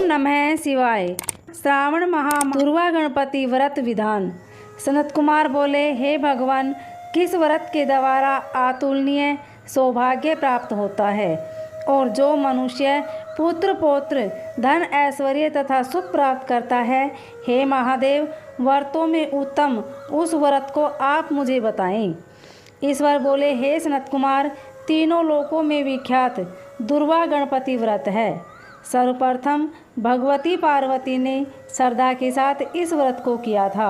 नमः शिवाय। श्रावण माह दुर्वा गणपति व्रत विधान। सनत कुमार बोले, हे भगवान, किस व्रत के द्वारा अतुलनीय सौभाग्य प्राप्त होता है और जो मनुष्य पुत्र पौत्र धन ऐश्वर्य तथा सुख प्राप्त करता है। हे महादेव, व्रतों में उत्तम उस व्रत को आप मुझे बताएं। ईश्वर बोले, हे सनत कुमार, तीनों लोकों में विख्यात दुर्वा गणपति व्रत है। सर्वप्रथम भगवती पार्वती ने श्रद्धा के साथ इस व्रत को किया था।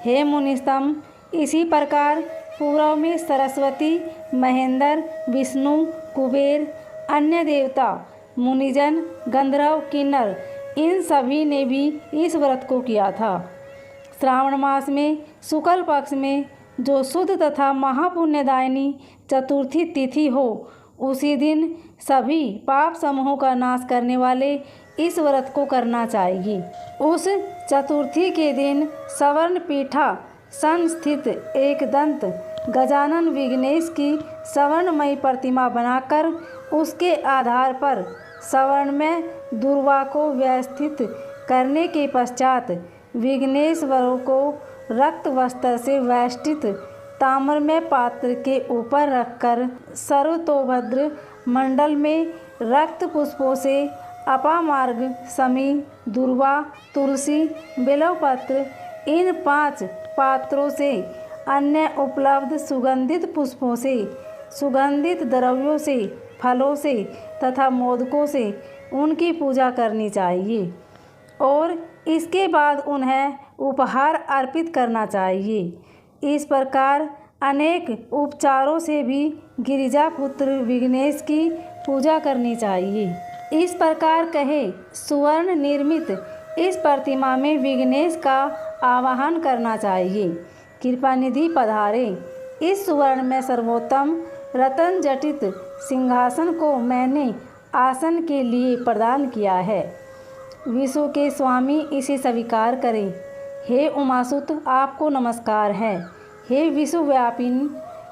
हे मुनिस्तम, इसी प्रकार पूर्व में सरस्वती, महेंद्र, विष्णु, कुबेर, अन्य देवता, मुनिजन, गंधर्व, किन्नर, इन सभी ने भी इस व्रत को किया था। श्रावण मास में शुक्ल पक्ष में जो शुद्ध तथा महापुण्यदायिनी चतुर्थी तिथि हो, उसी दिन सभी पाप समूहों का नाश करने वाले इस व्रत को करना चाहिए। उस चतुर्थी के दिन सवर्ण पीठा सन स्थित एक दंत गजानन विघ्नेश की सवर्णमयी प्रतिमा बनाकर उसके आधार पर सवर्ण में दुर्वा को व्यवस्थित करने के पश्चात विघ्नेश्वरों को रक्त वस्त्र से वेष्टित ताम्रमय पात्र के ऊपर रखकर सर्वतोभद्र मंडल में रक्त पुष्पों से अपामार्ग, समी, दुर्वा, तुलसी, बेलपत्र, इन 5 पात्रों से अन्य उपलब्ध सुगंधित पुष्पों से, सुगंधित द्रव्यों से, फलों से तथा मोदकों से उनकी पूजा करनी चाहिए और इसके बाद उन्हें उपहार अर्पित करना चाहिए। इस प्रकार अनेक उपचारों से भी गिरिजापुत्र विघ्नेश की पूजा करनी चाहिए। इस प्रकार कहे सुवर्ण निर्मित इस प्रतिमा में विघ्नेश का आवाहन करना चाहिए। कृपा निधि पधारे। इस सुवर्ण में सर्वोत्तम रतन जटित सिंहासन को मैंने आसन के लिए प्रदान किया है। विश्व के स्वामी इसे स्वीकार करें। हे उमासुत, आपको नमस्कार है। हे विश्वव्यापिनी,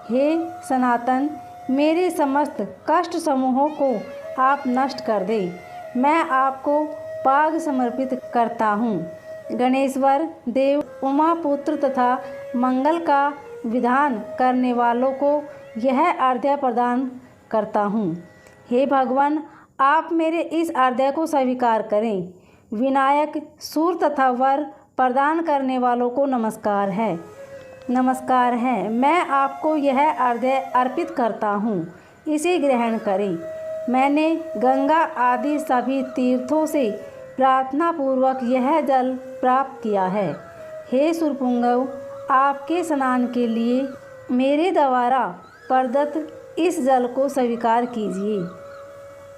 हे सनातन, मेरे समस्त कष्ट समूहों को आप नष्ट कर दें। मैं आपको पाग समर्पित करता हूँ। गणेश्वर देव, उमापुत्र तथा मंगल का विधान करने वालों को यह अर्घ्य प्रदान करता हूँ। हे भगवान, आप मेरे इस अर्घ्य को स्वीकार करें। विनायक, सूर तथा वर प्रदान करने वालों को नमस्कार है। नमस्कार है। मैं आपको यह अर्घ्य अर्पित करता हूँ, इसे ग्रहण करें। मैंने गंगा आदि सभी तीर्थों से प्रार्थना पूर्वक यह जल प्राप्त किया है। हे सुरपुंगव, आपके स्नान के लिए मेरे द्वारा प्रदत्त इस जल को स्वीकार कीजिए।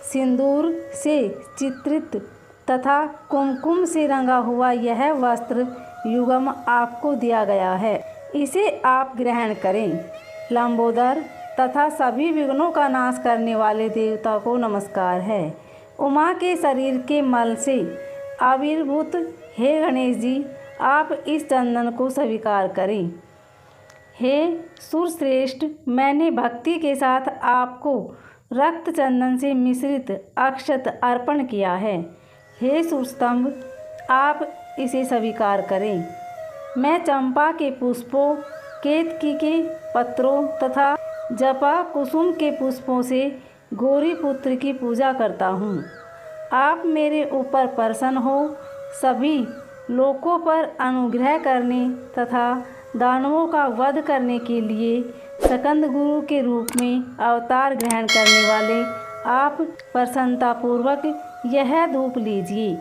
सिंदूर से चित्रित तथा कुमकुम से रंगा हुआ यह वस्त्र युगम आपको दिया गया है, इसे आप ग्रहण करें। लंबोदर तथा सभी विघ्नों का नाश करने वाले देवता को नमस्कार है। उमा के शरीर के मल से आविर्भूत हे गणेश जी, आप इस चंदन को स्वीकार करें। हे सुरश्रेष्ठ, मैंने भक्ति के साथ आपको रक्त चंदन से मिश्रित अक्षत अर्पण किया है। हे सुरस्तंभ, आप इसे स्वीकार करें। मैं चंपा के पुष्पों, केतकी के पत्रों तथा जपा कुसुम के पुष्पों से गौरी पुत्र की पूजा करता हूँ। आप मेरे ऊपर प्रसन्न हो सभी लोकों पर अनुग्रह करने तथा दानवों का वध करने के लिए सकंद गुरु के रूप में अवतार ग्रहण करने वाले आप प्रसन्नतापूर्वक यह धूप लीजिए।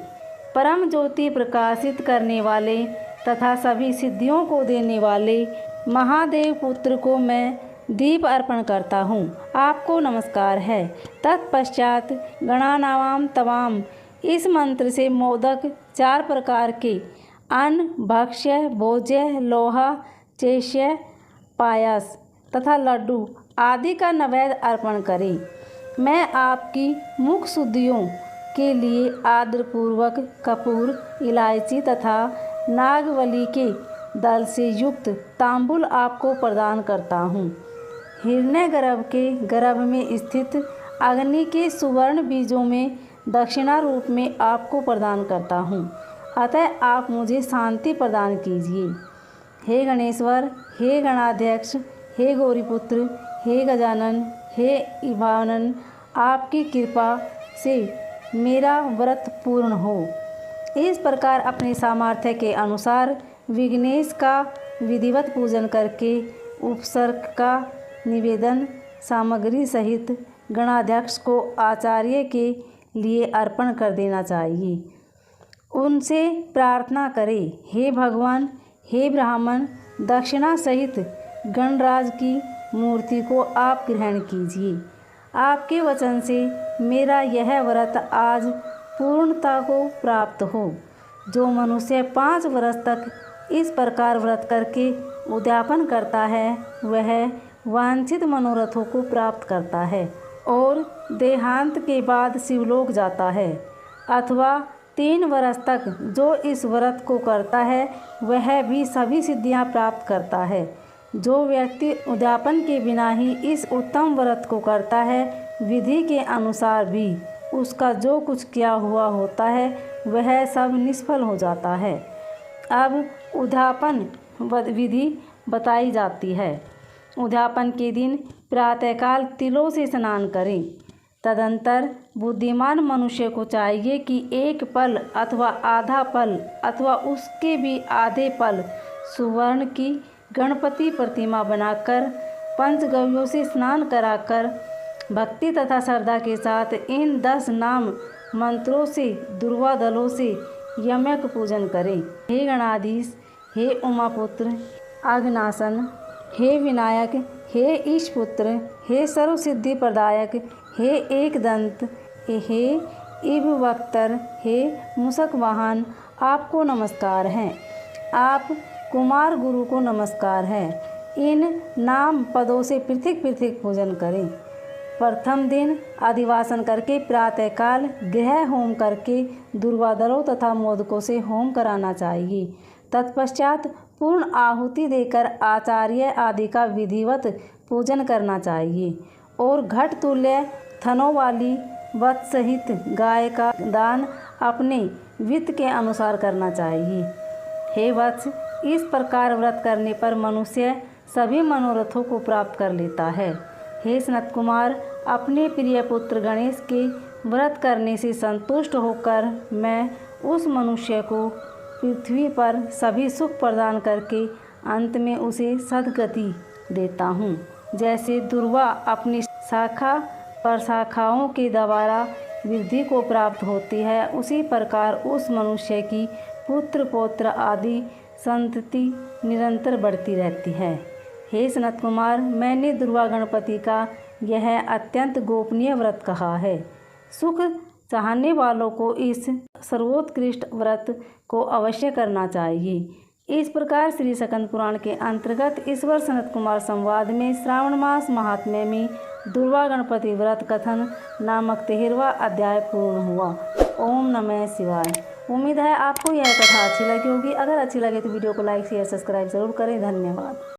परम ज्योति प्रकाशित करने वाले तथा सभी सिद्धियों को देने वाले महादेव पुत्र को मैं दीप अर्पण करता हूँ। आपको नमस्कार है। तत्पश्चात गणानावाम तवाम इस मंत्र से मोदक 4 प्रकार के अन्न, भक्ष्य, भोज्य, लोहा, चेष्य, पायस तथा लड्डू आदि का नैवेद्य अर्पण करें। मैं आपकी मुख शुद्धियों के लिए आदरपूर्वक कपूर, इलायची तथा नागवली के दल से युक्त तांबुल आपको प्रदान करता हूँ। हिरण्यगर्भ के गर्भ में स्थित अग्नि के सुवर्ण बीजों में दक्षिणा रूप में आपको प्रदान करता हूँ, अतः आप मुझे शांति प्रदान कीजिए। हे गणेश्वर, हे गणाध्यक्ष, हे गौरीपुत्र, हे गजानन, हे इभानन, आपकी कृपा से मेरा व्रत पूर्ण हो। इस प्रकार अपने सामर्थ्य के अनुसार विघ्नेश का विधिवत पूजन करके उपसर्ग का निवेदन सामग्री सहित गणाध्यक्ष को आचार्य के लिए अर्पण कर देना चाहिए। उनसे प्रार्थना करें, हे भगवान, हे ब्राह्मण, दक्षिणा सहित गणराज की मूर्ति को आप ग्रहण कीजिए। आपके वचन से मेरा यह व्रत आज पूर्णता को प्राप्त हो। जो मनुष्य 5 वर्ष तक इस प्रकार व्रत करके उद्यापन करता है वह वांछित मनोरथों को प्राप्त करता है और देहांत के बाद शिवलोक जाता है। अथवा 3 वर्ष तक जो इस व्रत को करता है वह भी सभी सिद्धियां प्राप्त करता है। जो व्यक्ति उद्यापन के बिना ही इस उत्तम व्रत को करता है, विधि के अनुसार भी उसका जो कुछ किया हुआ होता है वह सब निष्फल हो जाता है। अब उद्यापन विधि बताई जाती है। उद्यापन के दिन प्रातःकाल तिलों से स्नान करें। तदंतर बुद्धिमान मनुष्य को चाहिए कि 1 पल अथवा आधा पल अथवा उसके भी आधे पल सुवर्ण की गणपति प्रतिमा बनाकर पंचगव्यों से स्नान कराकर भक्ति तथा श्रद्धा के साथ इन 10 नाम मंत्रों से दुर्वा दलों से यमक पूजन करें। हे गणाधीश, हे उमापुत्र, अघनासन, हे विनायक, हे ईशपुत्र, हे सर्वसिद्धि प्रदायक, हे एकदंत, हे इभवक्तर, हे मूषक वाहन, आपको नमस्कार है। आप कुमार गुरु को नमस्कार है। इन नाम पदों से पृथक पृथक पूजन करें। प्रथम दिन अधिवासन करके प्रातःकाल गृह होम करके दुर्वादलों तथा मोदकों से होम कराना चाहिए। तत्पश्चात पूर्ण आहुति देकर आचार्य आदि का विधिवत पूजन करना चाहिए और घट तुल्य थनों वाली वत्स सहित गाय का दान अपने वित्त के अनुसार करना चाहिए। हे वत्स, इस प्रकार व्रत करने पर मनुष्य सभी मनोरथों को प्राप्त कर लेता है। हे सनत कुमार, अपने प्रिय पुत्र गणेश के व्रत करने से संतुष्ट होकर मैं उस मनुष्य को पृथ्वी पर सभी सुख प्रदान करके अंत में उसे सद्गति देता हूँ। जैसे दुर्वा अपनी शाखा पर शाखाओं के द्वारा वृद्धि को प्राप्त होती है, उसी प्रकार उस मनुष्य की पुत्र पौत्र आदि संतति निरंतर बढ़ती रहती है। हे सनत कुमार, मैंने दुर्वा गणपति का यह अत्यंत गोपनीय व्रत कहा है। सुख चाहने वालों को इस सर्वोत्कृष्ट व्रत को अवश्य करना चाहिए। इस प्रकार श्री स्कंद पुराण के अंतर्गत ईश्वर सनत कुमार संवाद में श्रावण मास महात्म्य में दुर्वा गणपति व्रत कथन नामक 13वां अध्याय पूर्ण हुआ। ओम नमः शिवाय। उम्मीद है आपको यह कथा अच्छी लगी होगी। अगर अच्छी लगे तो वीडियो को लाइक शेयर सब्सक्राइब जरूर करें। धन्यवाद।